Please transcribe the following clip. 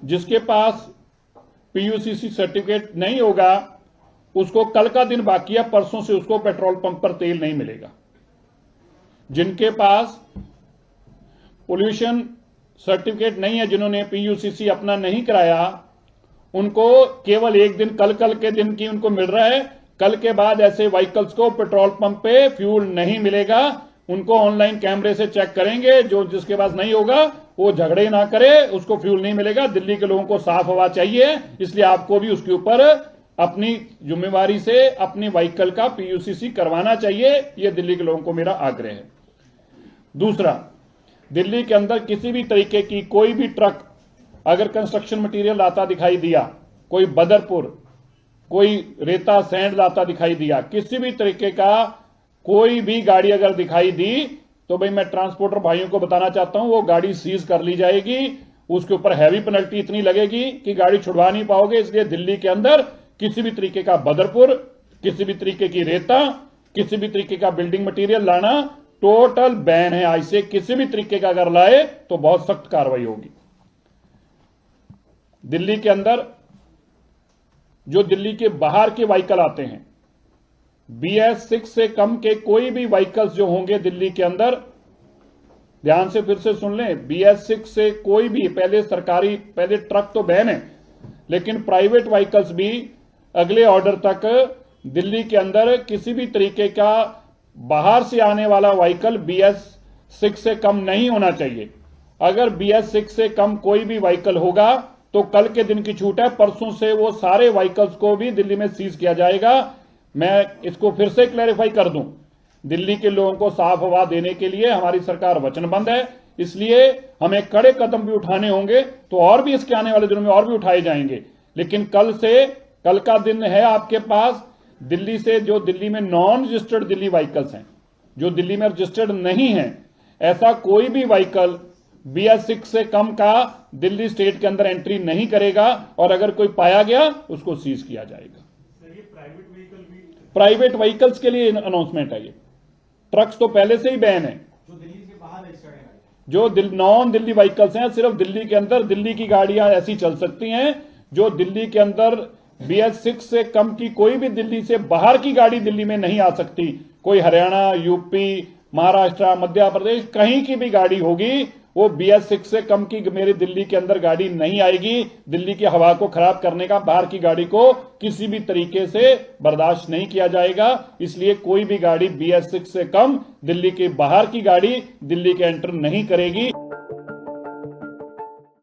जिसके पास पीयूसीसी सर्टिफिकेट नहीं होगा उसको कल का दिन बाकी है, परसों से उसको पेट्रोल पंप पर तेल नहीं मिलेगा। जिनके पास पोल्यूशन सर्टिफिकेट नहीं है, जिन्होंने पीयूसीसी अपना नहीं कराया, उनको केवल एक दिन कल के दिन की उनको मिल रहा है। कल के बाद ऐसे व्हीकल्स को पेट्रोल पंप पे फ्यूल नहीं मिलेगा। उनको ऑनलाइन कैमरे से चेक करेंगे, जो जिसके पास नहीं होगा वो झगड़े ना करे, उसको फ्यूल नहीं मिलेगा। दिल्ली के लोगों को साफ हवा चाहिए, इसलिए आपको भी उसके ऊपर अपनी जिम्मेवारी से अपनी व्हीकल का पीयूसीसी करवाना चाहिए। यह दिल्ली के लोगों को मेरा आग्रह है। दूसरा, दिल्ली के अंदर किसी भी तरीके की कोई भी ट्रक अगर कंस्ट्रक्शन मटेरियल लाता दिखाई दिया, कोई बदरपुर, कोई रेता सैंड लाता दिखाई दिया, किसी भी तरीके का कोई भी गाड़ी अगर दिखाई दी, तो भाई मैं ट्रांसपोर्टर भाइयों को बताना चाहता हूं, वो गाड़ी सीज कर ली जाएगी। उसके ऊपर हैवी पेनल्टी इतनी लगेगी कि गाड़ी छुड़वा नहीं पाओगे। इसलिए दिल्ली के अंदर किसी भी तरीके का बदरपुर, किसी भी तरीके की रेता, किसी भी तरीके का बिल्डिंग मटेरियल लाना टोटल बैन है। आज से किसी भी तरीके का अगर लाए तो बहुत सख्त कार्रवाई होगी। दिल्ली के अंदर जो दिल्ली के बाहर के व्हीकल आते हैं, BS6 से कम के कोई भी व्हीकल्स जो होंगे दिल्ली के अंदर, ध्यान से फिर से सुन लें, BS6 से कोई भी, पहले ट्रक तो बैन है, लेकिन प्राइवेट व्हीकल्स भी अगले ऑर्डर तक दिल्ली के अंदर किसी भी तरीके का बाहर से आने वाला व्हीकल BS6 से कम नहीं होना चाहिए। अगर BS6 से कम कोई भी व्हीकल होगा तो कल के दिन की छूट है, परसों से वो सारे व्हीकल्स को भी दिल्ली में सीज किया जाएगा। मैं इसको फिर से क्लैरिफाई कर दूं, दिल्ली के लोगों को साफ हवा देने के लिए हमारी सरकार वचनबद्ध है। इसलिए हमें कड़े कदम भी उठाने होंगे, तो और भी इसके आने वाले दिनों में और भी उठाए जाएंगे। लेकिन कल का दिन है आपके पास, दिल्ली से जो दिल्ली में नॉन रजिस्टर्ड दिल्ली व्हीकल्स हैं, जो दिल्ली में रजिस्टर्ड नहीं है, ऐसा कोई भी व्हीकल BS6 से कम का दिल्ली स्टेट के अंदर एंट्री नहीं करेगा, और अगर कोई पाया गया उसको सीज किया जाएगा। प्राइवेट व्हीकल्स के लिए अनाउंसमेंट है ये। ट्रक्स तो पहले से ही बैन है। जो दिल्ली के बाहर जो नॉन दिल्ली व्हीकल्स हैं, सिर्फ दिल्ली के अंदर दिल्ली की गाड़ियां ऐसी चल सकती हैं। जो दिल्ली के अंदर BS6 से कम की कोई भी दिल्ली से बाहर की गाड़ी दिल्ली में नहीं आ सकती। कोई हरियाणा, यूपी, महाराष्ट्र, मध्य प्रदेश, कहीं की भी गाड़ी होगी, वो BS6 से कम की मेरे दिल्ली के अंदर गाड़ी नहीं आएगी। दिल्ली की हवा को खराब करने का बाहर की गाड़ी को किसी भी तरीके से बर्दाश्त नहीं किया जाएगा। इसलिए कोई भी गाड़ी BS6 से कम दिल्ली के बाहर की गाड़ी दिल्ली के एंटर नहीं करेगी।